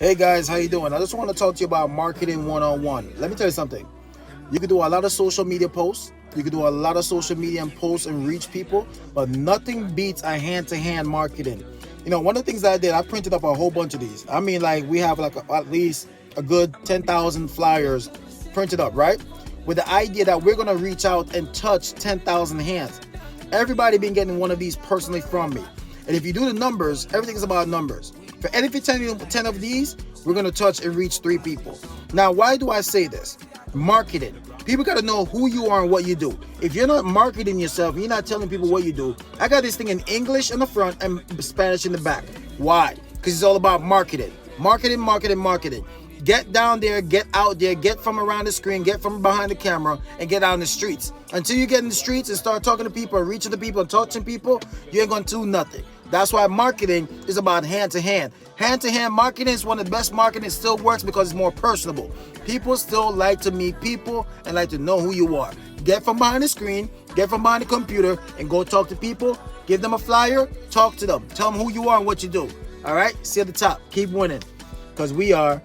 Hey guys, how you doing? I just want to talk to you about marketing one-on-one. Let me tell you something. You can do a lot of social media posts. You can do a lot of social media and posts and reach people, but nothing beats a hand-to-hand marketing. One of the things that I did, I printed up a whole bunch of these. I mean, like we have at least a good 10,000 flyers printed up, right? With the idea that we're gonna reach out and touch 10,000 hands. Everybody been getting one of these personally from me. And if you do the numbers, everything's about numbers. For every 10 of these, we're going to touch and reach 3 people. Now, why do I say this? Marketing. People got to know who you are and what you do. If you're not marketing yourself, you're not telling people what you do. I got this thing in English in the front and Spanish in the back. Why? Because it's all about marketing. Marketing, marketing, marketing. Get down there, get out there, get from around the screen, get from behind the camera, and get out in the streets. Until you get in the streets and start talking to people, and reaching the people, and touching people, you ain't going to do nothing. That's why marketing is about hand-to-hand. Hand-to-hand marketing is one of the best marketing. It still works because it's more personable. People still like to meet people and like to know who you are. Get from behind the screen, get from behind the computer, and go talk to people. Give them a flyer, talk to them. Tell them who you are and what you do. All right? See you at the top. Keep winning because we are